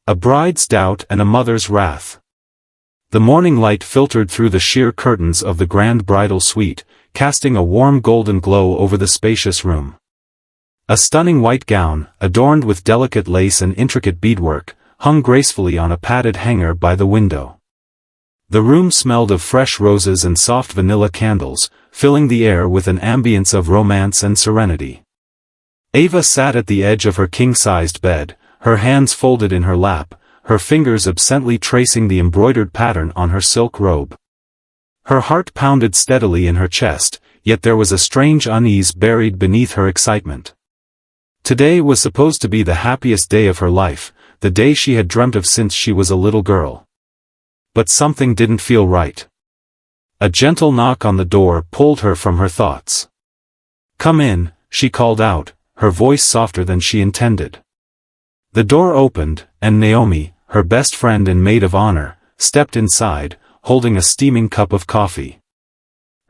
A bride's doubt and a mother's wrath. The morning light filtered through the sheer curtains of the grand bridal suite, casting a warm golden glow over the spacious room. A stunning white gown, adorned with delicate lace and intricate beadwork, hung gracefully on a padded hanger by the window. The room smelled of fresh roses and soft vanilla candles, filling the air with an ambience of romance and serenity. Ava sat at the edge of her king-sized bed, her hands folded in her lap, her fingers absently tracing the embroidered pattern on her silk robe. Her heart pounded steadily in her chest, yet there was a strange unease buried beneath her excitement. Today was supposed to be the happiest day of her life, the day she had dreamt of since she was a little girl. But something didn't feel right. A gentle knock on the door pulled her from her thoughts. "Come in," she called out, her voice softer than she intended. The door opened, and Naomi, her best friend and maid of honor, stepped inside, holding a steaming cup of coffee.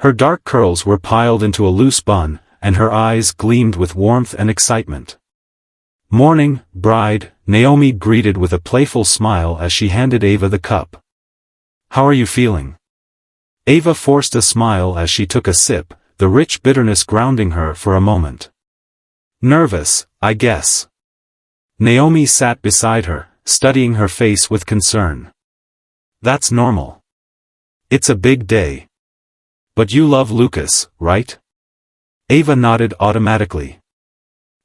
Her dark curls were piled into a loose bun, and her eyes gleamed with warmth and excitement. "Morning, bride," Naomi greeted with a playful smile as she handed Ava the cup. "How are you feeling?" Ava forced a smile as she took a sip, the rich bitterness grounding her for a moment. "Nervous, I guess." Naomi sat beside her, studying her face with concern. "That's normal. It's a big day. But you love Lucas, right?" Ava nodded automatically.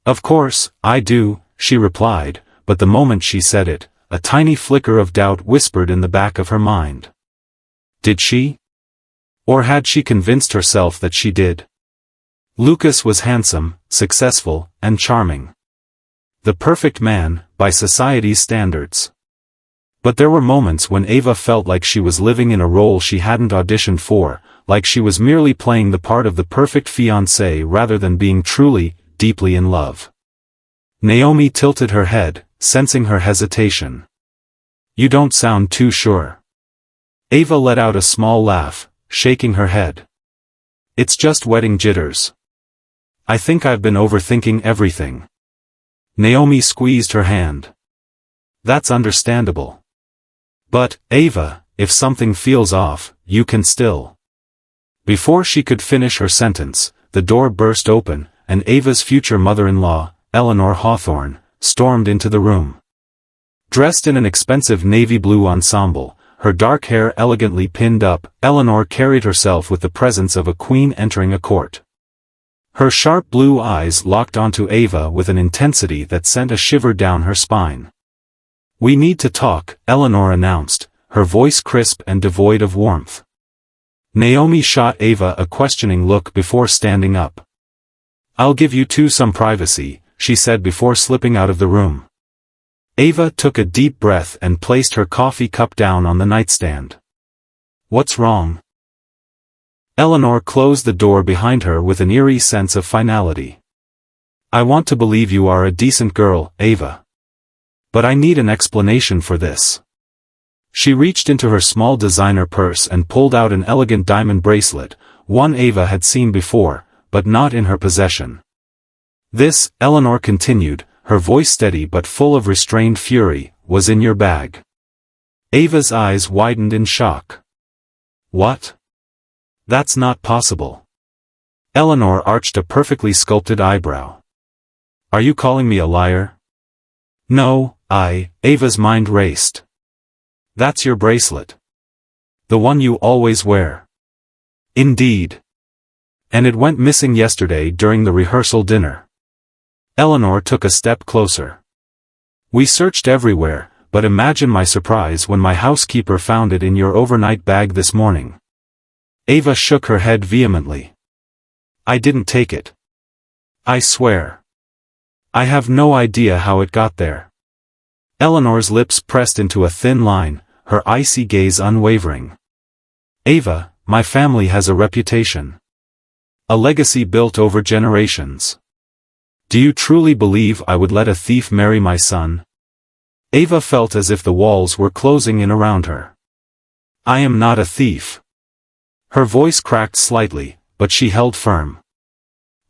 "Of course, I do," she replied, but the moment she said it, a tiny flicker of doubt whispered in the back of her mind. Did she? Or had she convinced herself that she did? Lucas was handsome, successful, and charming. The perfect man, by society's standards. But there were moments when Ava felt like she was living in a role she hadn't auditioned for, like she was merely playing the part of the perfect fiancé rather than being truly, deeply in love. Naomi tilted her head, sensing her hesitation. "You don't sound too sure." Ava let out a small laugh, shaking her head. "It's just wedding jitters. I think I've been overthinking everything." Naomi squeezed her hand. "That's understandable. But, Ava, if something feels off, you can still." Before she could finish her sentence, the door burst open, and Ava's future mother-in-law, Eleanor Hawthorne, stormed into the room. Dressed in an expensive navy blue ensemble, her dark hair elegantly pinned up, Eleanor carried herself with the presence of a queen entering a court. Her sharp blue eyes locked onto Ava with an intensity that sent a shiver down her spine. "We need to talk," Eleanor announced, her voice crisp and devoid of warmth. Naomi shot Ava a questioning look before standing up. "I'll give you two some privacy," she said before slipping out of the room. Ava took a deep breath and placed her coffee cup down on the nightstand. "What's wrong?" Eleanor closed the door behind her with an eerie sense of finality. "I want to believe you are a decent girl, Ava. But I need an explanation for this." She reached into her small designer purse and pulled out an elegant diamond bracelet, one Ava had seen before, but not in her possession. "This," Eleanor continued, her voice steady but full of restrained fury, "was in your bag." Ava's eyes widened in shock. "What? That's not possible." Eleanor arched a perfectly sculpted eyebrow. "Are you calling me a liar?" "No, Ava's mind raced. "That's your bracelet. The one you always wear." "Indeed. And it went missing yesterday during the rehearsal dinner." Eleanor took a step closer. "We searched everywhere, but imagine my surprise when my housekeeper found it in your overnight bag this morning." Ava shook her head vehemently. "I didn't take it. I swear. I have no idea how it got there." Eleanor's lips pressed into a thin line, her icy gaze unwavering. "Ava, my family has a reputation. A legacy built over generations. Do you truly believe I would let a thief marry my son?" Ava felt as if the walls were closing in around her. "I am not a thief." Her voice cracked slightly, but she held firm.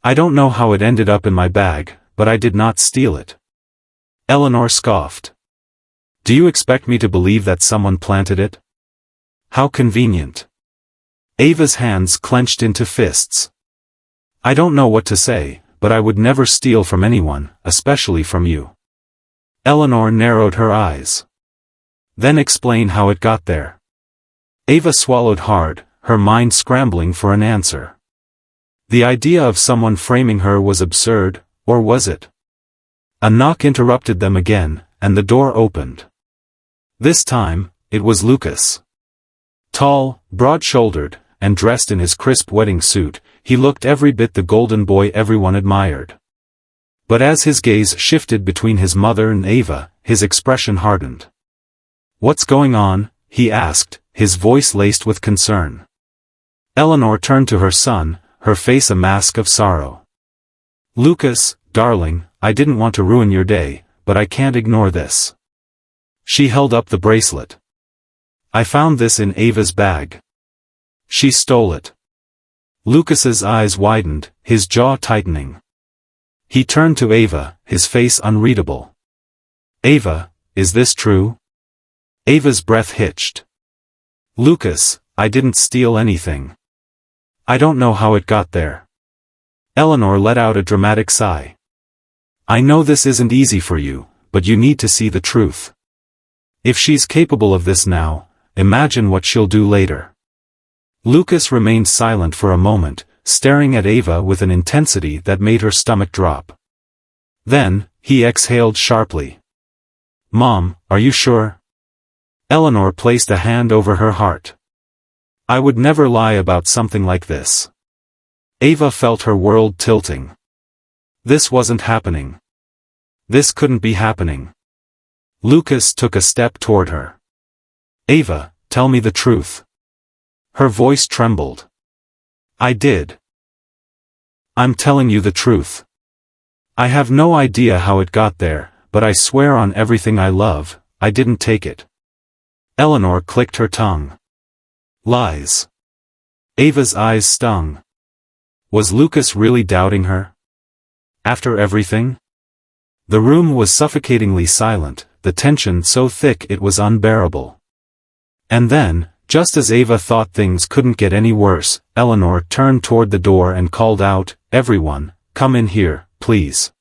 "I don't know how it ended up in my bag, but I did not steal it." Eleanor scoffed. Do you expect me to believe that someone planted it? How convenient. Ava's hands clenched into fists. I don't know what to say, but I would never steal from anyone, especially from you. Eleanor narrowed her eyes. Then explain how it got there. Ava swallowed hard, her mind scrambling for an answer. The idea of someone framing her was absurd, or was it? A knock interrupted them again, and the door opened. This time, it was Lucas. Tall, broad-shouldered, and dressed in his crisp wedding suit, he looked every bit the golden boy everyone admired. But as his gaze shifted between his mother and Ava, his expression hardened. "What's going on?" he asked, his voice laced with concern. Eleanor turned to her son, her face a mask of sorrow. "Lucas, darling, I didn't want to ruin your day, but I can't ignore this." She held up the bracelet. "I found this in Ava's bag. She stole it." Lucas's eyes widened, his jaw tightening. He turned to Ava, his face unreadable. "Ava, is this true?" Ava's breath hitched. "Lucas, I didn't steal anything. I don't know how it got there." Eleanor let out a dramatic sigh. "I know this isn't easy for you, but you need to see the truth. If she's capable of this now, imagine what she'll do later." Lucas remained silent for a moment, staring at Ava with an intensity that made her stomach drop. Then, he exhaled sharply. "Mom, are you sure?" Eleanor placed a hand over her heart. "I would never lie about something like this." Ava felt her world tilting. This wasn't happening. This couldn't be happening. Lucas took a step toward her. "Ava, tell me the truth." Her voice trembled. "I did. I'm telling you the truth. I have no idea how it got there, but I swear on everything I love, I didn't take it." Eleanor clicked her tongue. Lies. Ava's eyes stung. Was Lucas really doubting her? After everything? The room was suffocatingly silent, the tension so thick it was unbearable. And then, just as Ava thought things couldn't get any worse, Eleanor turned toward the door and called out, "Everyone, come in here, please."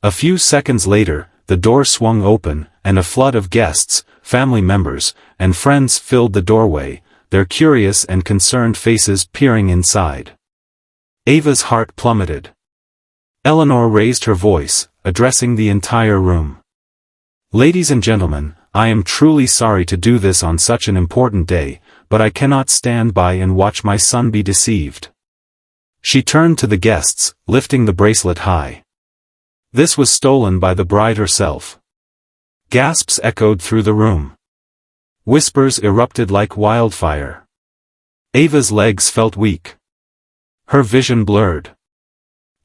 A few seconds later, the door swung open, and a flood of guests, family members, and friends filled the doorway, their curious and concerned faces peering inside. Ava's heart plummeted. Eleanor raised her voice, addressing the entire room. "Ladies and gentlemen, I am truly sorry to do this on such an important day, but I cannot stand by and watch my son be deceived." She turned to the guests, lifting the bracelet high. This was stolen by the bride herself. Gasps echoed through the room. Whispers erupted like wildfire. Ava's legs felt weak. Her vision blurred.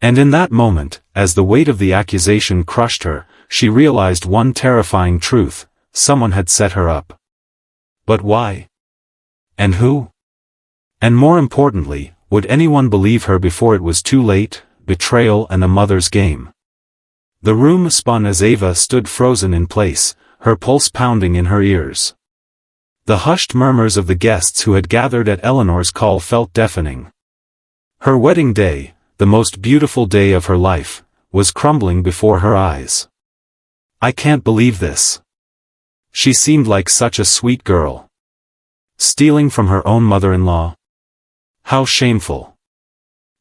And in that moment, as the weight of the accusation crushed her, she realized one terrifying truth: someone had set her up. But why? And who? And more importantly, would anyone believe her before it was too late? Betrayal and a mother's game. The room spun as Ava stood frozen in place, her pulse pounding in her ears. The hushed murmurs of the guests who had gathered at Eleanor's call felt deafening. Her wedding day, the most beautiful day of her life, was crumbling before her eyes. "I can't believe this. She seemed like such a sweet girl. Stealing from her own mother-in-law. How shameful."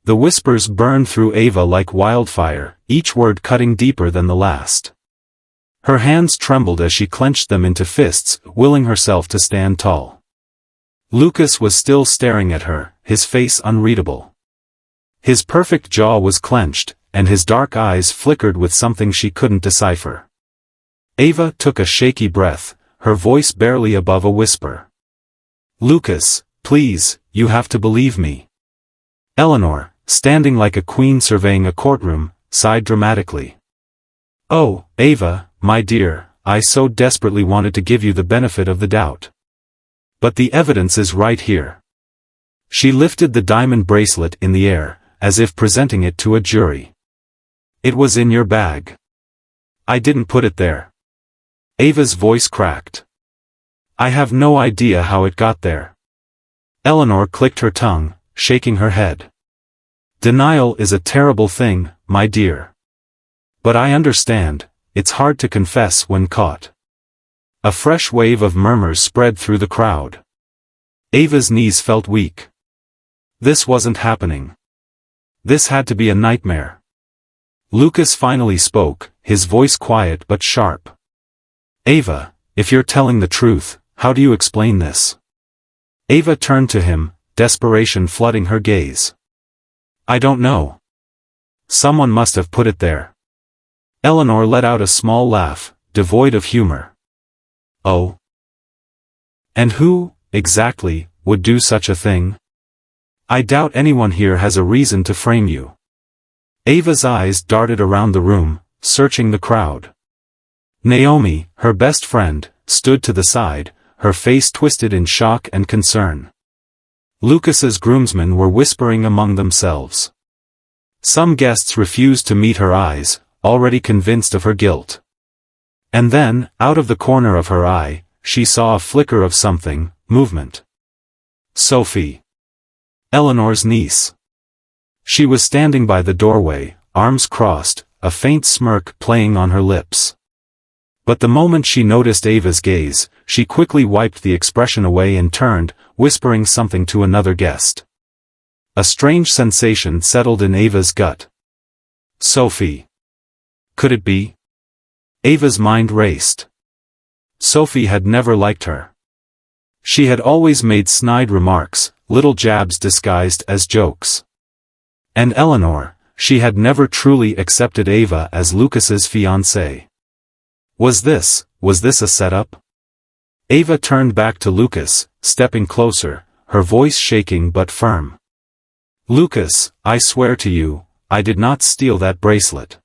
The whispers burned through Ava like wildfire, each word cutting deeper than the last. Her hands trembled as she clenched them into fists, willing herself to stand tall. Lucas was still staring at her, his face unreadable. His perfect jaw was clenched, and his dark eyes flickered with something she couldn't decipher. Ava took a shaky breath, her voice barely above a whisper. "Lucas, please, you have to believe me." Eleanor, standing like a queen surveying a courtroom, sighed dramatically. "Oh, Ava, my dear, I so desperately wanted to give you the benefit of the doubt. But the evidence is right here." She lifted the diamond bracelet in the air, as if presenting it to a jury. "It was in your bag. I didn't put it there." Ava's voice cracked. I have no idea how it got there. Eleanor clicked her tongue, shaking her head. Denial is a terrible thing, my dear. But I understand, it's hard to confess when caught. A fresh wave of murmurs spread through the crowd. Ava's knees felt weak. This wasn't happening. This had to be a nightmare. Lucas finally spoke, his voice quiet but sharp. Ava, if you're telling the truth, how do you explain this? Ava turned to him, desperation flooding her gaze. I don't know. Someone must have put it there. Eleanor let out a small laugh, devoid of humor. Oh? And who, exactly, would do such a thing? I doubt anyone here has a reason to frame you. Ava's eyes darted around the room, searching the crowd. Naomi, her best friend, stood to the side, her face twisted in shock and concern. Lucas's groomsmen were whispering among themselves. Some guests refused to meet her eyes, already convinced of her guilt. And then, out of the corner of her eye, she saw a flicker of something, movement. Sophie. Eleanor's niece. She was standing by the doorway, arms crossed, a faint smirk playing on her lips. But the moment she noticed Ava's gaze, she quickly wiped the expression away and turned, whispering something to another guest. A strange sensation settled in Ava's gut. Sophie. Could it be? Ava's mind raced. Sophie had never liked her. She had always made snide remarks, little jabs disguised as jokes. And Eleanor, she had never truly accepted Ava as Lucas's fiancée. Was this a setup? Ava turned back to Lucas, stepping closer, her voice shaking but firm. Lucas, I swear to you, I did not steal that bracelet.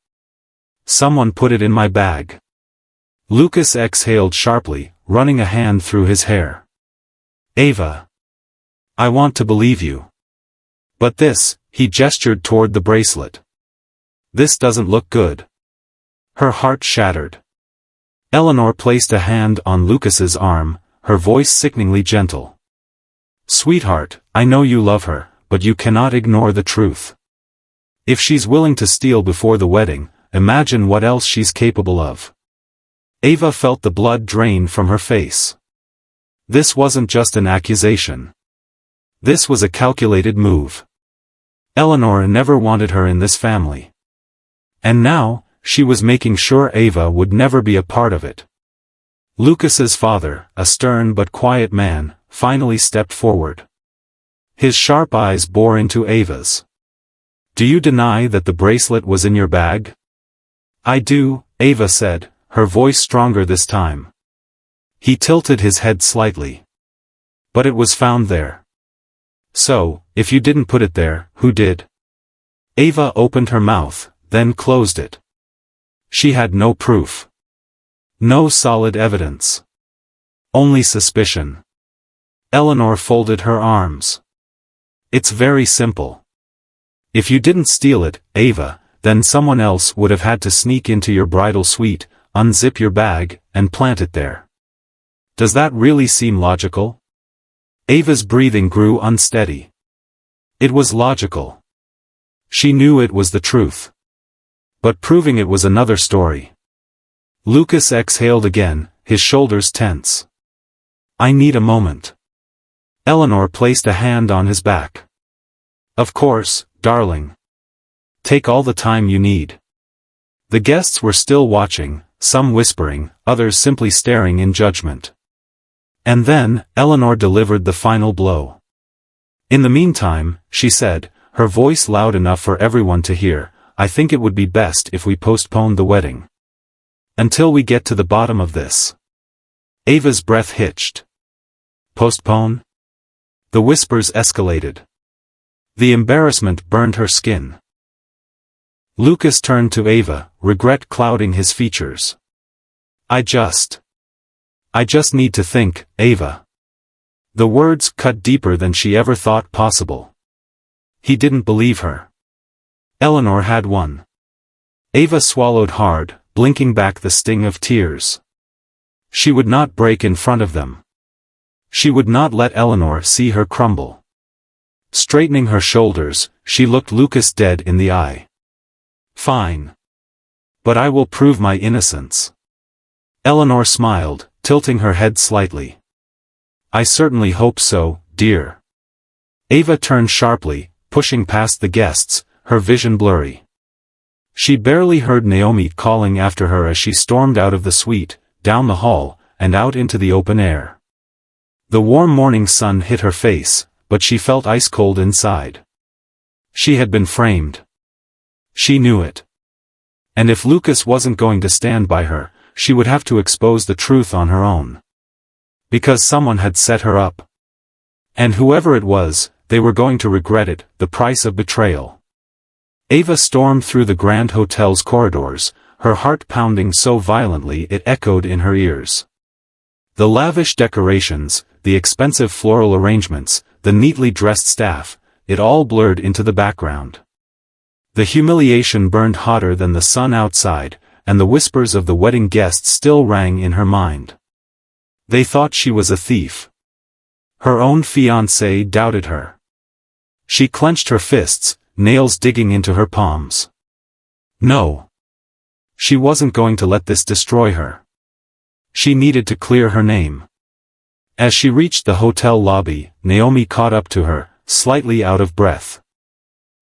Someone put it in my bag. Lucas exhaled sharply, running a hand through his hair. Ava. I want to believe you. But this, he gestured toward the bracelet. This doesn't look good. Her heart shattered. Eleanor placed a hand on Lucas's arm, her voice sickeningly gentle. Sweetheart, I know you love her, but you cannot ignore the truth. If she's willing to steal before the wedding, imagine what else she's capable of. Ava felt the blood drain from her face. This wasn't just an accusation. This was a calculated move. Eleanor never wanted her in this family. And now, she was making sure Ava would never be a part of it. Lucas's father, a stern but quiet man, finally stepped forward. His sharp eyes bored into Ava's. Do you deny that the bracelet was in your bag? I do, Ava said, her voice stronger this time. He tilted his head slightly. But it was found there. So, if you didn't put it there, who did? Ava opened her mouth, then closed it. She had no proof. No solid evidence. Only suspicion. Eleanor folded her arms. It's very simple. If you didn't steal it, Ava, then someone else would have had to sneak into your bridal suite, unzip your bag, and plant it there. Does that really seem logical? Ava's breathing grew unsteady. It was logical. She knew it was the truth. But proving it was another story. Lucas exhaled again, his shoulders tense. I need a moment. Eleanor placed a hand on his back. Of course, darling. Take all the time you need. The guests were still watching, some whispering, others simply staring in judgment. And then, Eleanor delivered the final blow. In the meantime, she said, her voice loud enough for everyone to hear, I think it would be best if we postponed the wedding. Until we get to the bottom of this. Ava's breath hitched. Postpone? The whispers escalated. The embarrassment burned her skin. Lucas turned to Ava, regret clouding his features. I just need to think, Ava. The words cut deeper than she ever thought possible. He didn't believe her. Eleanor had won. Ava swallowed hard, blinking back the sting of tears. She would not break in front of them. She would not let Eleanor see her crumble. Straightening her shoulders, she looked Lucas dead in the eye. Fine. But I will prove my innocence. Eleanor smiled, tilting her head slightly. I certainly hope so, dear. Ava turned sharply, pushing past the guests, her vision blurry. She barely heard Naomi calling after her as she stormed out of the suite, down the hall, and out into the open air. The warm morning sun hit her face, but she felt ice-cold inside. She had been framed. She knew it. And if Lucas wasn't going to stand by her, she would have to expose the truth on her own. Because someone had set her up. And whoever it was, they were going to regret it, the price of betrayal. Ava stormed through the Grand Hotel's corridors, her heart pounding so violently it echoed in her ears. The lavish decorations, the expensive floral arrangements, the neatly dressed staff, it all blurred into the background. The humiliation burned hotter than the sun outside, and the whispers of the wedding guests still rang in her mind. They thought she was a thief. Her own fiancé doubted her. She clenched her fists, nails digging into her palms. No. She wasn't going to let this destroy her. She needed to clear her name. As she reached the hotel lobby, Naomi caught up to her, slightly out of breath.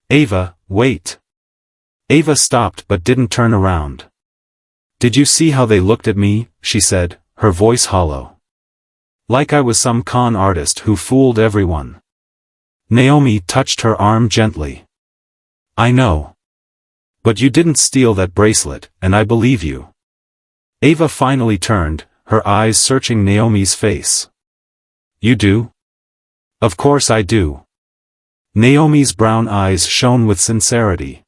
Ava, wait. Ava stopped but didn't turn around. Did you see how they looked at me? She said, her voice hollow. Like I was some con artist who fooled everyone. Naomi touched her arm gently. I know. But you didn't steal that bracelet, and I believe you. Ava finally turned, her eyes searching Naomi's face. You do? Of course I do. Naomi's brown eyes shone with sincerity.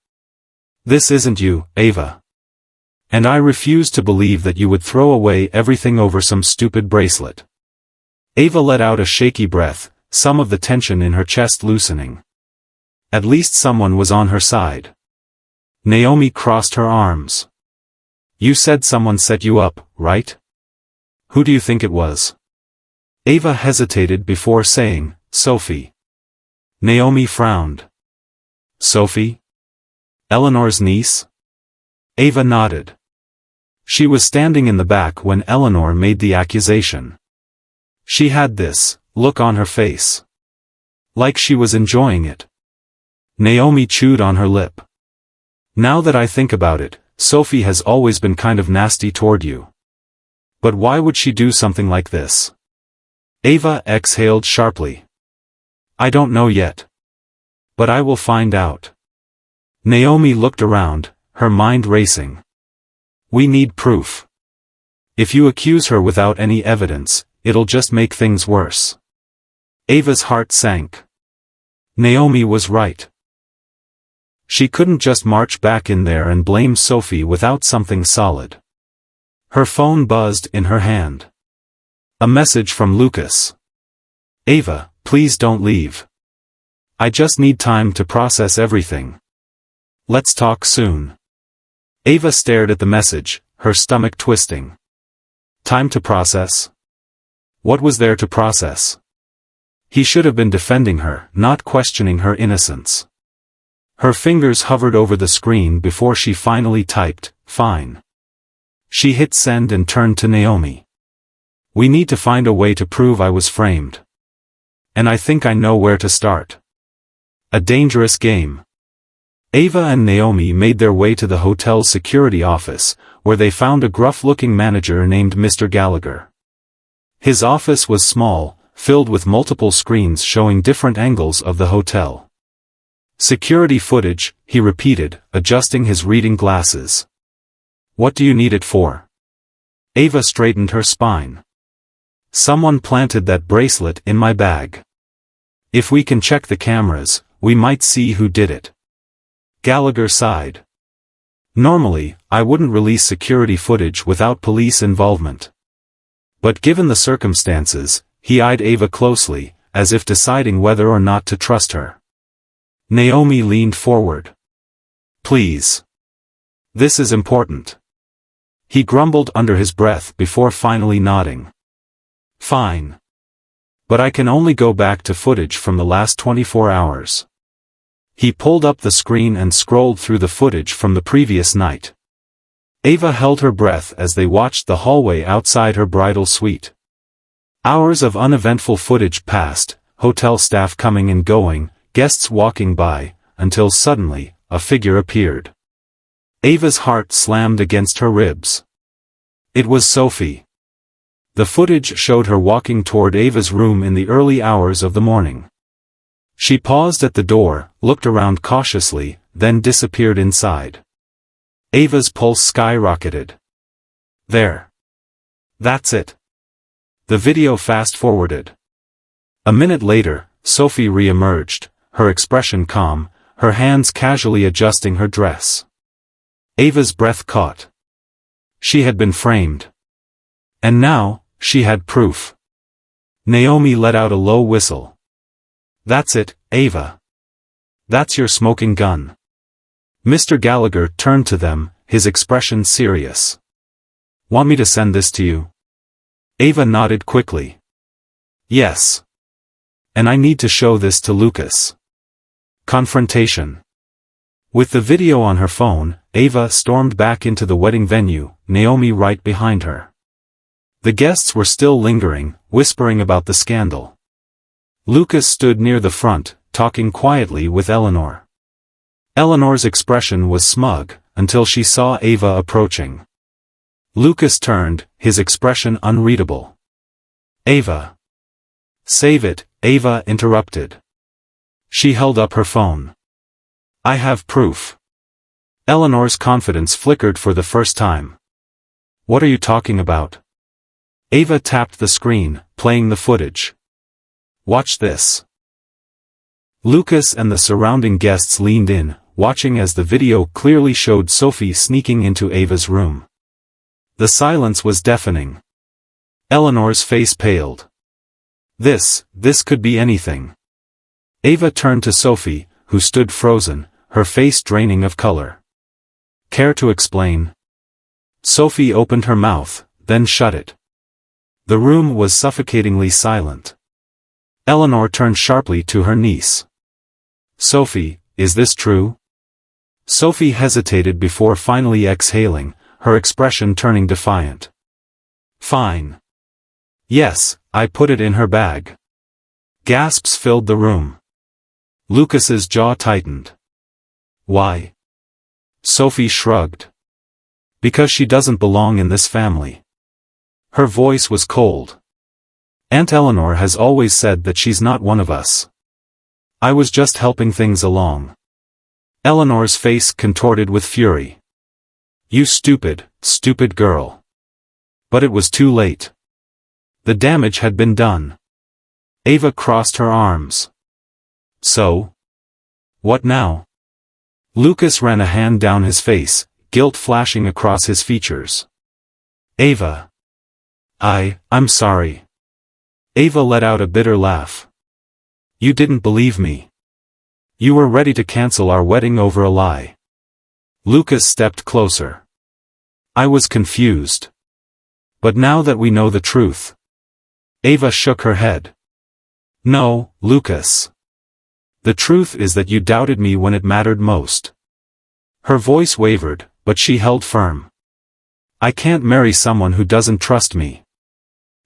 This isn't you, Ava. And I refuse to believe that you would throw away everything over some stupid bracelet. Ava let out a shaky breath, some of the tension in her chest loosening. At least someone was on her side. Naomi crossed her arms. You said someone set you up, right? Who do you think it was? Ava hesitated before saying, Sophie. Naomi frowned. Sophie? Eleanor's niece? Ava nodded. She was standing in the back when Eleanor made the accusation. She had this look on her face. Like she was enjoying it. Naomi chewed on her lip. Now that I think about it, Sophie has always been kind of nasty toward you. But why would she do something like this? Ava exhaled sharply. I don't know yet. But I will find out. Naomi looked around, her mind racing. We need proof. If you accuse her without any evidence, it'll just make things worse. Ava's heart sank. Naomi was right. She couldn't just march back in there and blame Sophie without something solid. Her phone buzzed in her hand. A message from Lucas. Ava, please don't leave. I just need time to process everything. Let's talk soon. Ava stared at the message, her stomach twisting. Time to process? What was there to process? He should have been defending her, not questioning her innocence. Her fingers hovered over the screen before she finally typed, fine. She hit send and turned to Naomi. We need to find a way to prove I was framed. And I think I know where to start. A dangerous game. Ava and Naomi made their way to the hotel's security office, where they found a gruff-looking manager named Mr. Gallagher. His office was small, filled with multiple screens showing different angles of the hotel. Security footage, he repeated, adjusting his reading glasses. What do you need it for? Ava straightened her spine. Someone planted that bracelet in my bag. If we can check the cameras, we might see who did it. Gallagher sighed. Normally, I wouldn't release security footage without police involvement. But given the circumstances, he eyed Ava closely, as if deciding whether or not to trust her. Naomi leaned forward. Please. This is important. He grumbled under his breath before finally nodding. Fine. But I can only go back to footage from the last 24 hours. He pulled up the screen and scrolled through the footage from the previous night. Ava held her breath as they watched the hallway outside her bridal suite. Hours of uneventful footage passed, hotel staff coming and going, guests walking by, until suddenly, a figure appeared. Ava's heart slammed against her ribs. It was Sophie. The footage showed her walking toward Ava's room in the early hours of the morning. She paused at the door, looked around cautiously, then disappeared inside. Ava's pulse skyrocketed. There. That's it. The video fast-forwarded. A minute later, Sophie re-emerged, her expression calm, her hands casually adjusting her dress. Ava's breath caught. She had been framed. And now, she had proof. Naomi let out a low whistle. That's it, Ava. That's your smoking gun. Mr. Gallagher turned to them, his expression serious. Want me to send this to you? Ava nodded quickly. Yes. And I need to show this to Lucas. Confrontation. With the video on her phone, Ava stormed back into the wedding venue, Naomi right behind her. The guests were still lingering, whispering about the scandal. Lucas stood near the front, talking quietly with Eleanor. Eleanor's expression was smug, until she saw Ava approaching. Lucas turned, his expression unreadable. Ava. Save it, Ava interrupted. She held up her phone. I have proof. Eleanor's confidence flickered for the first time. What are you talking about? Ava tapped the screen, playing the footage. Watch this. Lucas and the surrounding guests leaned in, watching as the video clearly showed Sophie sneaking into Ava's room. The silence was deafening. Eleanor's face paled. This could be anything. Ava turned to Sophie, who stood frozen, her face draining of color. Care to explain? Sophie opened her mouth, then shut it. The room was suffocatingly silent. Eleanor turned sharply to her niece. Sophie, is this true? Sophie hesitated before finally exhaling, her expression turning defiant. Fine. Yes, I put it in her bag. Gasps filled the room. Lucas's jaw tightened. Why? Sophie shrugged. Because she doesn't belong in this family. Her voice was cold. Aunt Eleanor has always said that she's not one of us. I was just helping things along. Eleanor's face contorted with fury. You stupid, stupid girl. But it was too late. The damage had been done. Ava crossed her arms. So? What now? Lucas ran a hand down his face, guilt flashing across his features. Ava. I'm sorry. Ava let out a bitter laugh. You didn't believe me. You were ready to cancel our wedding over a lie. Lucas stepped closer. I was confused. But now that we know the truth. Ava shook her head. No, Lucas. The truth is that you doubted me when it mattered most. Her voice wavered, but she held firm. I can't marry someone who doesn't trust me.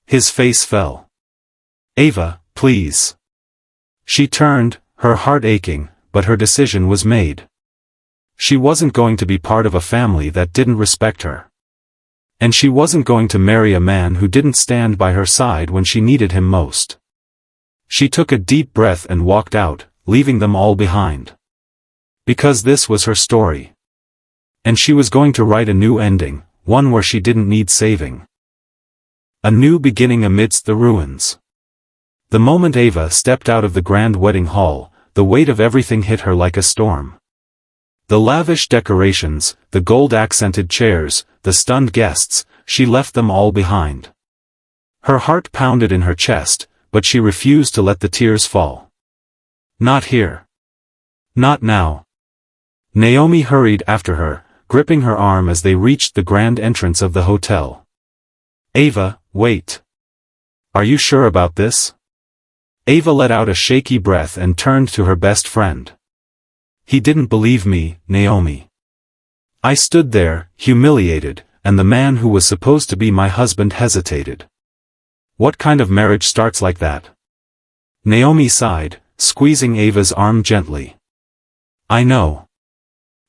His face fell. Ava, please. She turned, her heart aching, but her decision was made. She wasn't going to be part of a family that didn't respect her. And she wasn't going to marry a man who didn't stand by her side when she needed him most. She took a deep breath and walked out, leaving them all behind. Because this was her story. And she was going to write a new ending, one where she didn't need saving. A new beginning amidst the ruins. The moment Ava stepped out of the grand wedding hall, the weight of everything hit her like a storm. The lavish decorations, the gold-accented chairs, the stunned guests, she left them all behind. Her heart pounded in her chest, but she refused to let the tears fall. Not here. Not now. Naomi hurried after her, gripping her arm as they reached the grand entrance of the hotel. "Ava, wait. Are you sure about this?" Ava let out a shaky breath and turned to her best friend. "He didn't believe me, Naomi." I stood there, humiliated, and the man who was supposed to be my husband hesitated. "What kind of marriage starts like that?" Naomi sighed, squeezing Ava's arm gently. "I know.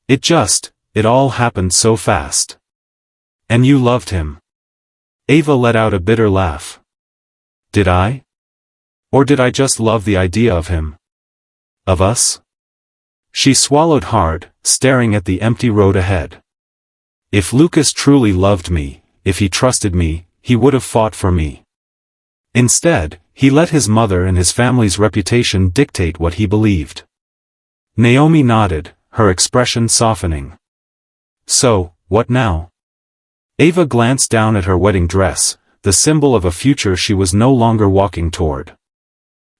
It all happened so fast. And you loved him." Ava let out a bitter laugh. "Did I? Or did I just love the idea of him? Of us?" She swallowed hard, staring at the empty road ahead. "If Lucas truly loved me, if he trusted me, he would have fought for me. Instead, he let his mother and his family's reputation dictate what he believed." Naomi nodded, her expression softening. "So, what now?" Ava glanced down at her wedding dress, the symbol of a future she was no longer walking toward.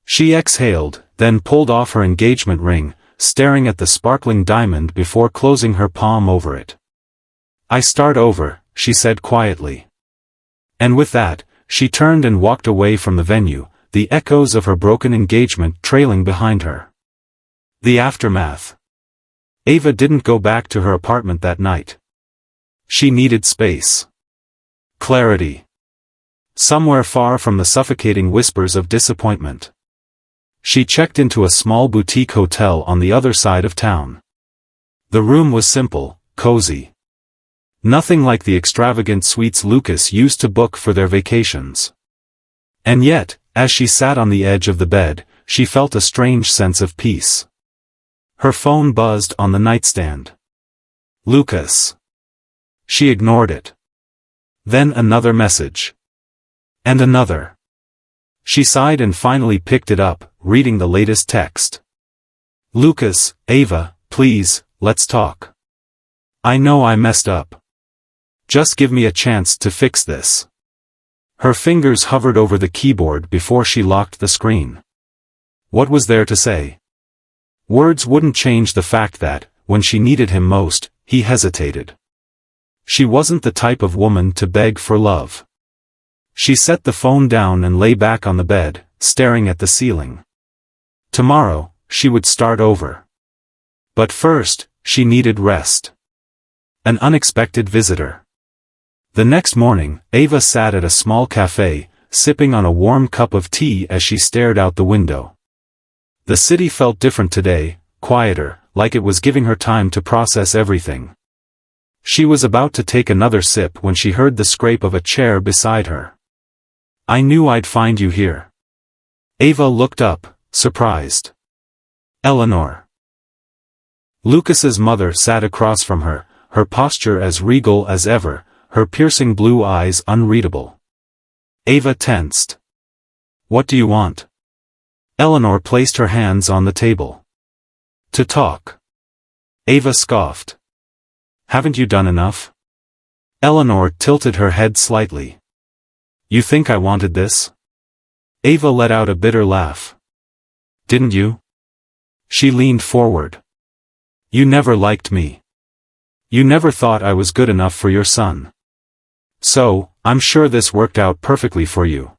She exhaled, then pulled off her engagement ring, staring at the sparkling diamond before closing her palm over it. "I start over," she said quietly. And with that, she turned and walked away from the venue, the echoes of her broken engagement trailing behind her. The aftermath. Ava didn't go back to her apartment that night. She needed space. Clarity. Somewhere far from the suffocating whispers of disappointment. She checked into a small boutique hotel on the other side of town. The room was simple, cozy. Nothing like the extravagant suites Lucas used to book for their vacations. And yet, as she sat on the edge of the bed, she felt a strange sense of peace. Her phone buzzed on the nightstand. Lucas. She ignored it. Then another message. And another. She sighed and finally picked it up, reading the latest text. "Lucas, Ava, please, let's talk. I know I messed up. Just give me a chance to fix this." Her fingers hovered over the keyboard before she locked the screen. What was there to say? Words wouldn't change the fact that, when she needed him most, he hesitated. She wasn't the type of woman to beg for love. She set the phone down and lay back on the bed, staring at the ceiling. Tomorrow, she would start over. But first, she needed rest. An unexpected visitor. The next morning, Ava sat at a small cafe, sipping on a warm cup of tea as she stared out the window. The city felt different today, quieter, like it was giving her time to process everything. She was about to take another sip when she heard the scrape of a chair beside her. "I knew I'd find you here." Ava looked up, surprised. Eleanor. Lucas's mother sat across from her, her posture as regal as ever, her piercing blue eyes unreadable. Ava tensed. "What do you want?" Eleanor placed her hands on the table. "To talk." Ava scoffed. "Haven't you done enough?" Eleanor tilted her head slightly. "You think I wanted this?" Ava let out a bitter laugh. "Didn't you?" She leaned forward. "You never liked me. You never thought I was good enough for your son. So, I'm sure this worked out perfectly for you."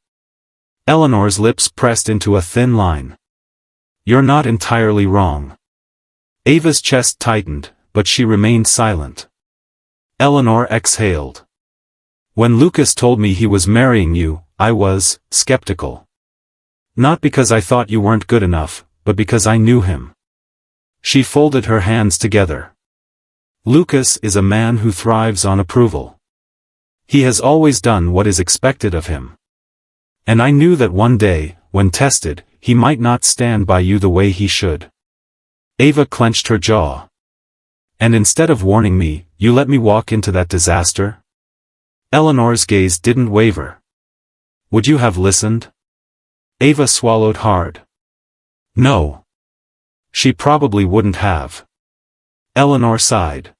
Eleanor's lips pressed into a thin line. "You're not entirely wrong." Ava's chest tightened, but she remained silent. Eleanor exhaled. "When Lucas told me he was marrying you, I was skeptical. Not because I thought you weren't good enough, but because I knew him." She folded her hands together. "Lucas is a man who thrives on approval. He has always done what is expected of him. And I knew that one day, when tested, he might not stand by you the way he should." Ava clenched her jaw. "And instead of warning me, you let me walk into that disaster?" Eleanor's gaze didn't waver. "Would you have listened?" Ava swallowed hard. "No. She probably wouldn't have." Eleanor sighed.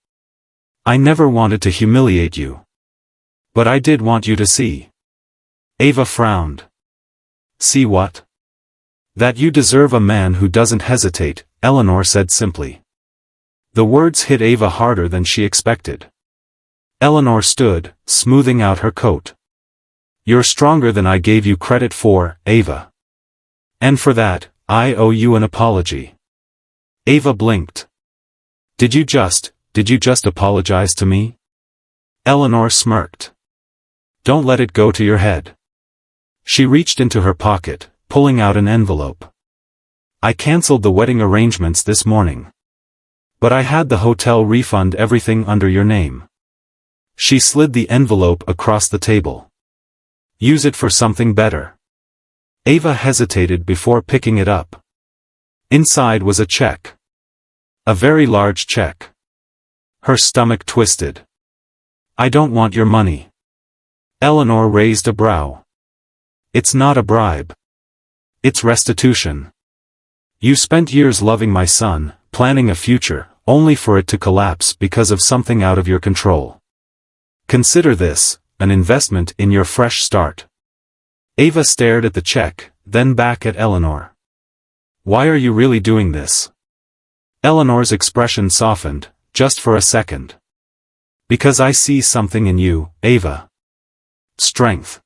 "I never wanted to humiliate you. But I did want you to see." Ava frowned. "See what?" "That you deserve a man who doesn't hesitate," Eleanor said simply. The words hit Ava harder than she expected. Eleanor stood, smoothing out her coat. "You're stronger than I gave you credit for, Ava. And for that, I owe you an apology." Ava blinked. Did you just apologize to me?" Eleanor smirked. "Don't let it go to your head." She reached into her pocket, pulling out an envelope. "I canceled the wedding arrangements this morning. But I had the hotel refund everything under your name." She slid the envelope across the table. "Use it for something better." Ava hesitated before picking it up. Inside was a check. A very large check. Her stomach twisted. "I don't want your money." Eleanor raised a brow. "It's not a bribe. It's restitution. You spent years loving my son, planning a future, only for it to collapse because of something out of your control. Consider this, an investment in your fresh start." Ava stared at the check, then back at Eleanor. "Why are you really doing this?" Eleanor's expression softened, just for a second. "Because I see something in you, Ava. Strength.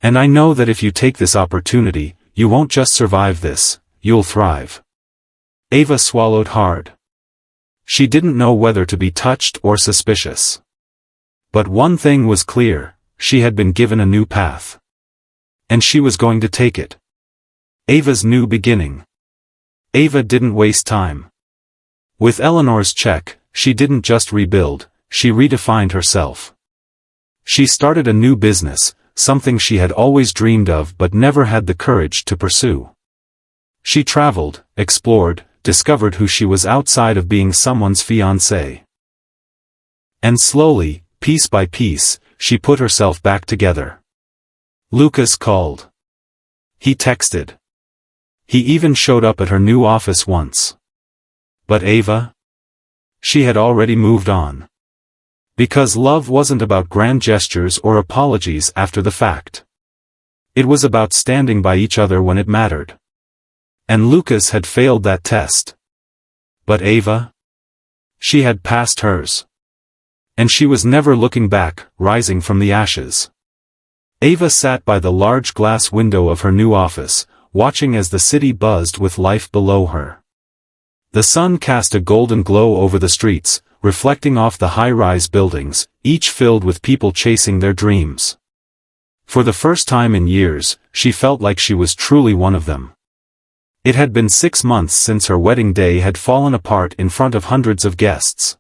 And I know that if you take this opportunity, you won't just survive this, you'll thrive." Ava swallowed hard. She didn't know whether to be touched or suspicious. But one thing was clear, she had been given a new path. And she was going to take it. Ava's new beginning. Ava didn't waste time. With Eleanor's check, she didn't just rebuild, she redefined herself. She started a new business, something she had always dreamed of but never had the courage to pursue. She traveled, explored, discovered who she was outside of being someone's fiancée. And slowly, piece by piece, she put herself back together. Lucas called. He texted. He even showed up at her new office once. But Ava? She had already moved on. Because love wasn't about grand gestures or apologies after the fact. It was about standing by each other when it mattered. And Lucas had failed that test. But Ava? She had passed hers. And she was never looking back, rising from the ashes. Ava sat by the large glass window of her new office, watching as the city buzzed with life below her. The sun cast a golden glow over the streets, reflecting off the high-rise buildings, each filled with people chasing their dreams. For the first time in years, she felt like she was truly one of them. It had been 6 months since her wedding day had fallen apart in front of hundreds of guests.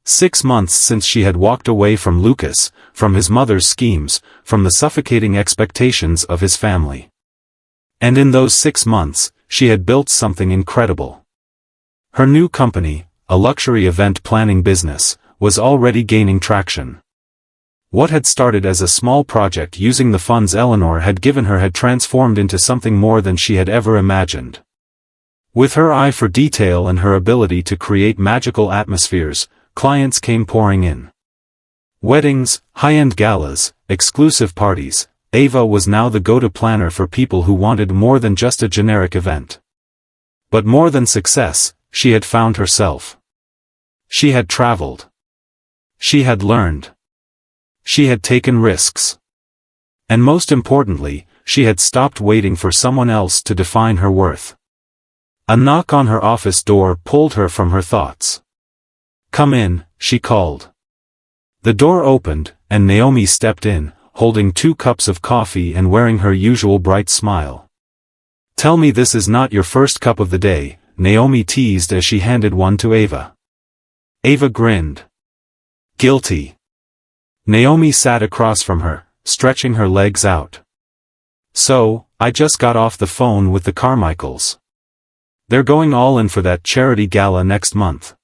6 months since she had walked away from Lucas, from his mother's schemes, from the suffocating expectations of his family. And in those 6 months, she had built something incredible. Her new company, a luxury event planning business, was already gaining traction. What had started as a small project using the funds Eleanor had given her had transformed into something more than she had ever imagined. With her eye for detail and her ability to create magical atmospheres, clients came pouring in. Weddings, high-end galas, exclusive parties, Ava was now the go-to planner for people who wanted more than just a generic event. But more than success, she had found herself. She had traveled. She had learned. She had taken risks. And most importantly, she had stopped waiting for someone else to define her worth. A knock on her office door pulled her from her thoughts. "Come in," she called. The door opened, and Naomi stepped in, holding 2 cups of coffee and wearing her usual bright smile. "Tell me this is not your first cup of the day," Naomi teased as she handed one to Ava. Ava grinned. "Guilty." Naomi sat across from her, stretching her legs out. "So, I just got off the phone with the Carmichaels. They're going all in for that charity gala next month.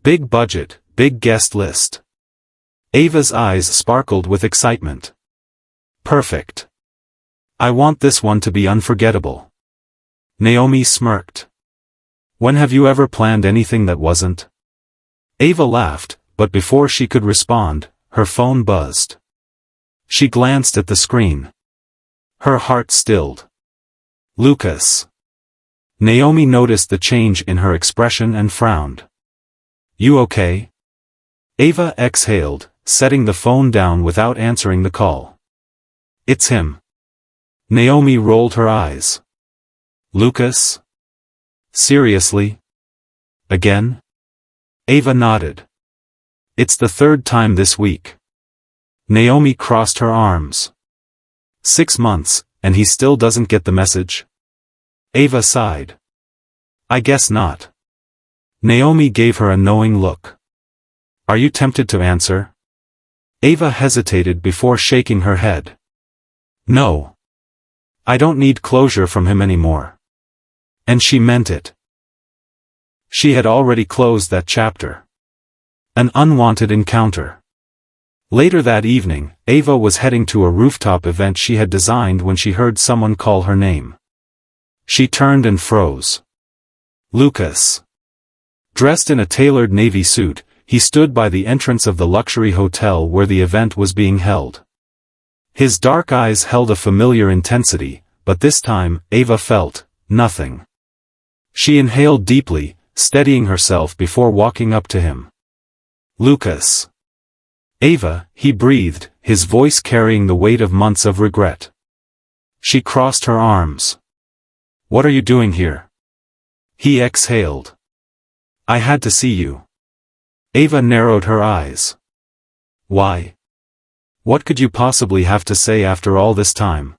Big budget, big guest list." Ava's eyes sparkled with excitement. "Perfect. I want this one to be unforgettable." Naomi smirked. "When have you ever planned anything that wasn't?" Ava laughed, but before she could respond, her phone buzzed. She glanced at the screen. Her heart stilled. Lucas. Naomi noticed the change in her expression and frowned. You okay? Ava exhaled, setting the phone down without answering the call. It's him. Naomi rolled her eyes. Lucas? Seriously? Again? Ava nodded. It's the third time this week. Naomi crossed her arms. 6 months, and he still doesn't get the message? Ava sighed. I guess not. Naomi gave her a knowing look. Are you tempted to answer? Ava hesitated before shaking her head. No. I don't need closure from him anymore. And she meant it. She had already closed that chapter. An unwanted encounter. Later that evening, Ava was heading to a rooftop event she had designed when she heard someone call her name. She turned and froze. Lucas. Dressed in a tailored navy suit, he stood by the entrance of the luxury hotel where the event was being held. His dark eyes held a familiar intensity, but this time, Ava felt nothing. She inhaled deeply, steadying herself before walking up to him. Lucas. Ava, he breathed, his voice carrying the weight of months of regret. She crossed her arms. What are you doing here? He exhaled. I had to see you. Ava narrowed her eyes. Why? What could you possibly have to say after all this time?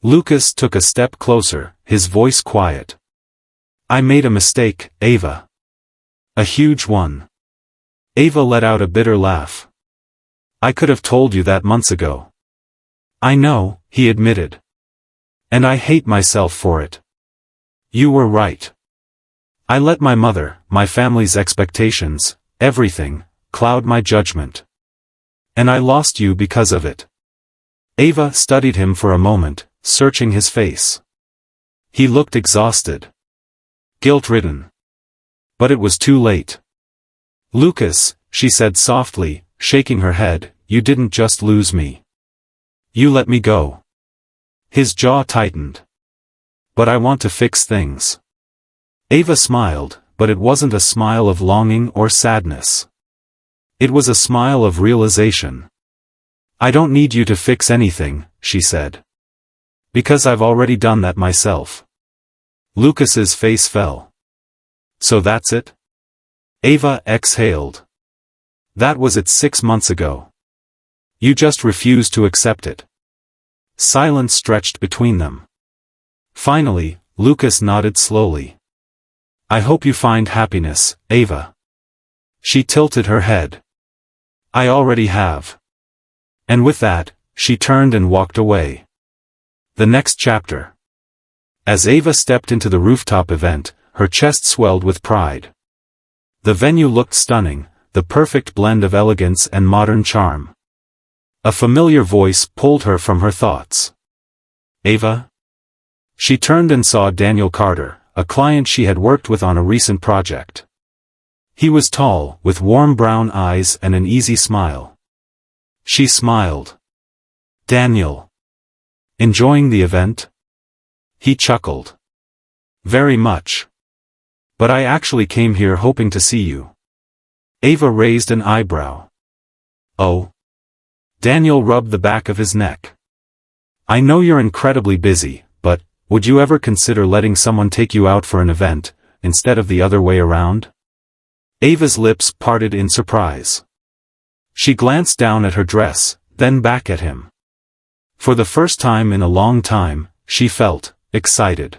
Lucas took a step closer, his voice quiet. I made a mistake, Ava. A huge one. Ava let out a bitter laugh. I could have told you that months ago. I know, he admitted. And I hate myself for it. You were right. I let my mother, my family's expectations, everything, cloud my judgment. And I lost you because of it. Ava studied him for a moment, searching his face. He looked exhausted. Guilt-ridden. But it was too late. Lucas, she said softly, shaking her head, you didn't just lose me. You let me go. His jaw tightened. But I want to fix things. Ava smiled, but it wasn't a smile of longing or sadness. It was a smile of realization. I don't need you to fix anything, she said. Because I've already done that myself. Lucas's face fell. So that's it? Ava exhaled. That was it 6 months ago. You just refused to accept it. Silence stretched between them. Finally, Lucas nodded slowly. I hope you find happiness, Ava. She tilted her head. I already have. And with that, she turned and walked away. The next chapter. As Ava stepped into the rooftop event, her chest swelled with pride. The venue looked stunning, the perfect blend of elegance and modern charm. A familiar voice pulled her from her thoughts. Ava? She turned and saw Daniel Carter, a client she had worked with on a recent project. He was tall, with warm brown eyes and an easy smile. She smiled. Daniel. Enjoying the event? He chuckled. Very much. But I actually came here hoping to see you. Ava raised an eyebrow. Oh? Daniel rubbed the back of his neck. I know you're incredibly busy, but, would you ever consider letting someone take you out for an event, instead of the other way around? Ava's lips parted in surprise. She glanced down at her dress, then back at him. For the first time in a long time, she felt excited.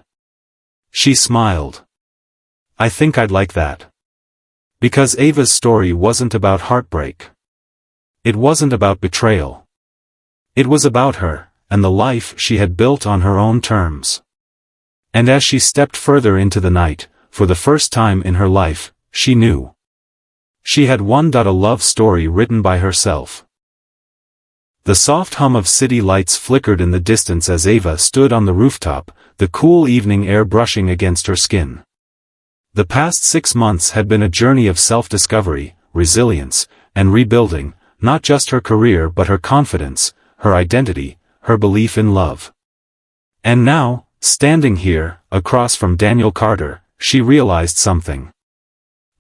She smiled. I think I'd like that. Because Ava's story wasn't about heartbreak. It wasn't about betrayal. It was about her, and the life she had built on her own terms. And as she stepped further into the night, for the first time in her life, she knew. She had won a love story written by herself. The soft hum of city lights flickered in the distance as Ava stood on the rooftop, the cool evening air brushing against her skin. The past 6 months had been a journey of self-discovery, resilience, and rebuilding, not just her career but her confidence, her identity, her belief in love. And now, standing here, across from Daniel Carter, she realized something.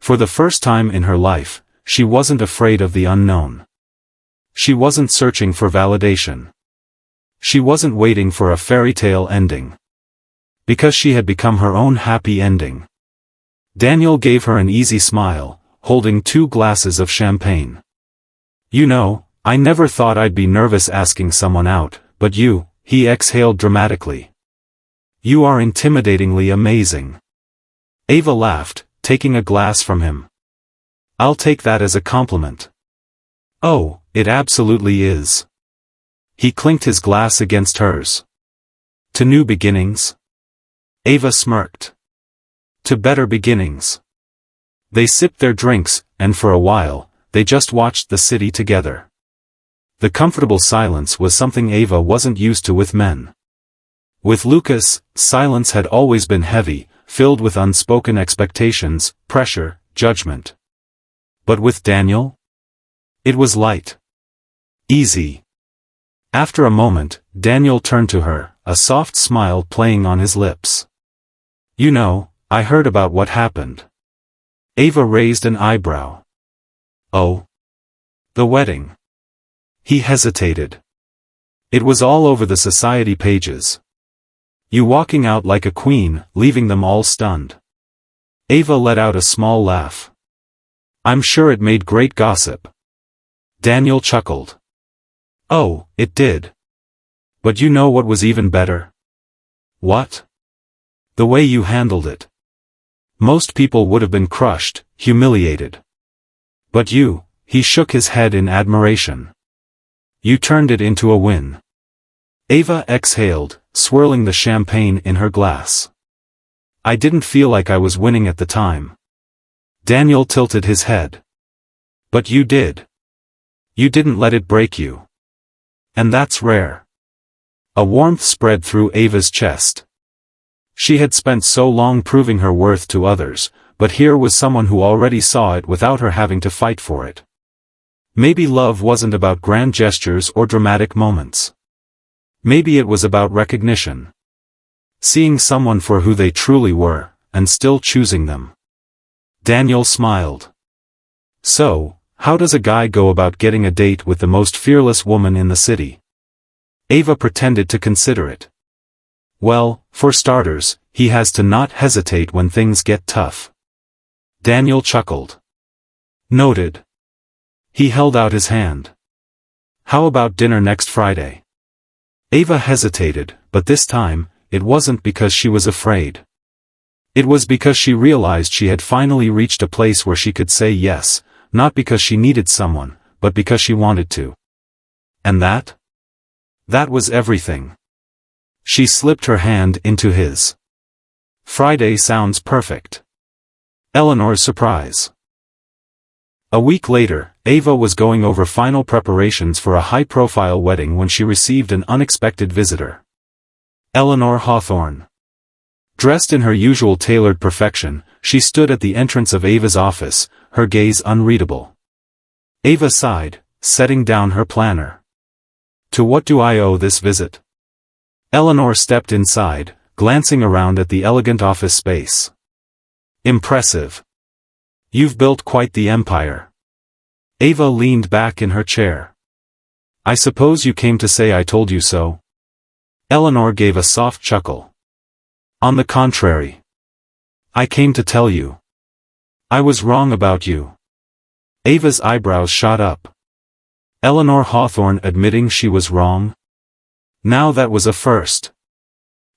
For the first time in her life, she wasn't afraid of the unknown. She wasn't searching for validation. She wasn't waiting for a fairy tale ending. Because she had become her own happy ending. Daniel gave her an easy smile, holding 2 glasses of champagne. You know, I never thought I'd be nervous asking someone out, but you, he exhaled dramatically. You are intimidatingly amazing. Ava laughed, taking a glass from him. I'll take that as a compliment. Oh, it absolutely is. He clinked his glass against hers. To new beginnings? Ava smirked. To better beginnings. They sipped their drinks, and for a while, they just watched the city together. The comfortable silence was something Ava wasn't used to with men. With Lucas, silence had always been heavy, filled with unspoken expectations, pressure, judgment. But with Daniel? It was light. Easy. After a moment, Daniel turned to her, a soft smile playing on his lips. You know, I heard about what happened. Ava raised an eyebrow. Oh. The wedding. He hesitated. It was all over the society pages. You walking out like a queen, leaving them all stunned. Ava let out a small laugh. I'm sure it made great gossip. Daniel chuckled. Oh, it did. But you know what was even better? What? The way you handled it. Most people would have been crushed, humiliated. But you, he shook his head in admiration. You turned it into a win. Ava exhaled, swirling the champagne in her glass. I didn't feel like I was winning at the time. Daniel tilted his head. But you did. You didn't let it break you. And that's rare. A warmth spread through Ava's chest. She had spent so long proving her worth to others, but here was someone who already saw it without her having to fight for it. Maybe love wasn't about grand gestures or dramatic moments. Maybe it was about recognition. Seeing someone for who they truly were, and still choosing them. Daniel smiled. So, how does a guy go about getting a date with the most fearless woman in the city? Ava pretended to consider it. Well, for starters, he has to not hesitate when things get tough. Daniel chuckled. Noted. He held out his hand. How about dinner next Friday? Ava hesitated, but this time, it wasn't because she was afraid. It was because she realized she had finally reached a place where she could say yes, not because she needed someone, but because she wanted to. And that? That was everything. She slipped her hand into his. Friday sounds perfect. Eleanor's surprise. A week later, Ava was going over final preparations for a high-profile wedding when she received an unexpected visitor. Eleanor Hawthorne. Dressed in her usual tailored perfection, she stood at the entrance of Ava's office, her gaze unreadable. Ava sighed, setting down her planner. To what do I owe this visit? Eleanor stepped inside, glancing around at the elegant office space. Impressive. You've built quite the empire. Ava leaned back in her chair. I suppose you came to say I told you so? Eleanor gave a soft chuckle. On the contrary. I came to tell you. I was wrong about you. Ava's eyebrows shot up. Eleanor Hawthorne admitting she was wrong? Now that was a first.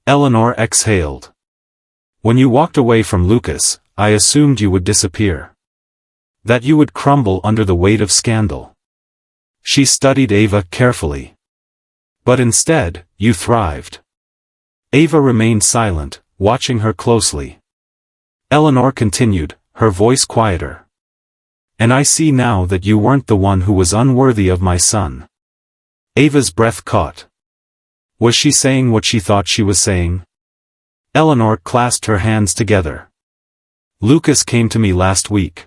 Eleanor exhaled. When you walked away from Lucas, I assumed you would disappear. That you would crumble under the weight of scandal. She studied Ava carefully. But instead, you thrived. Ava remained silent, watching her closely. Eleanor continued, her voice quieter. And I see now that you weren't the one who was unworthy of my son. Ava's breath caught. Was she saying what she thought she was saying? Eleanor clasped her hands together. Lucas came to me last week.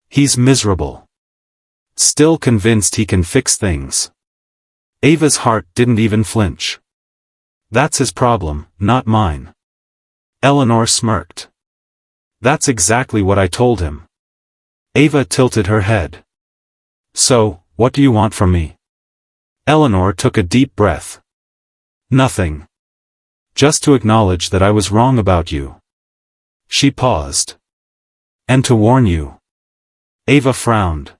He's miserable. Still convinced he can fix things. Ava's heart didn't even flinch. That's his problem, not mine. Eleanor smirked. That's exactly what I told him. Ava tilted her head. So, what do you want from me? Eleanor took a deep breath. Nothing. Just to acknowledge that I was wrong about you. She paused. And to warn you. Ava frowned.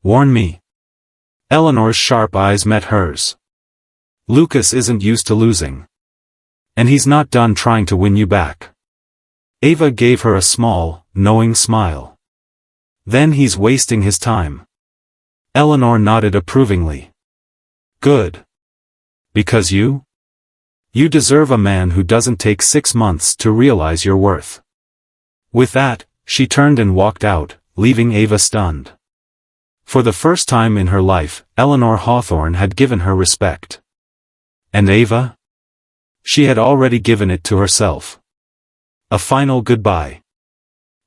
Warn me? Eleanor's sharp eyes met hers. Lucas isn't used to losing. And he's not done trying to win you back. Ava gave her a small, knowing smile. Then he's wasting his time. Eleanor nodded approvingly. Good. Because you? You deserve a man who doesn't take 6 months to realize your worth. With that, she turned and walked out, leaving Ava stunned. For the first time in her life, Eleanor Hawthorne had given her respect. And Ava? She had already given it to herself. A final goodbye.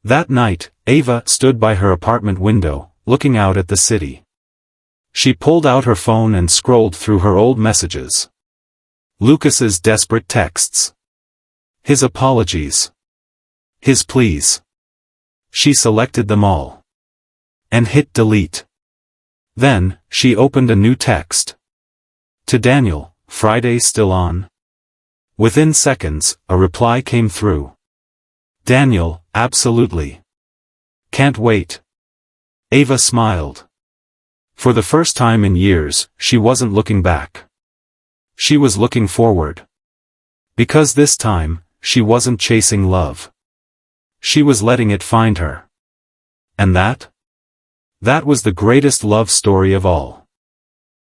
That night, Ava stood by her apartment window, looking out at the city. She pulled out her phone and scrolled through her old messages. Lucas's desperate texts. His apologies. His pleas. She selected them all. And hit delete. Then, she opened a new text. To Daniel, Friday still on? Within seconds, a reply came through. Daniel, absolutely. Can't wait. Ava smiled. For the first time in years, she wasn't looking back. She was looking forward. Because this time, she wasn't chasing love. She was letting it find her. And that? That was the greatest love story of all.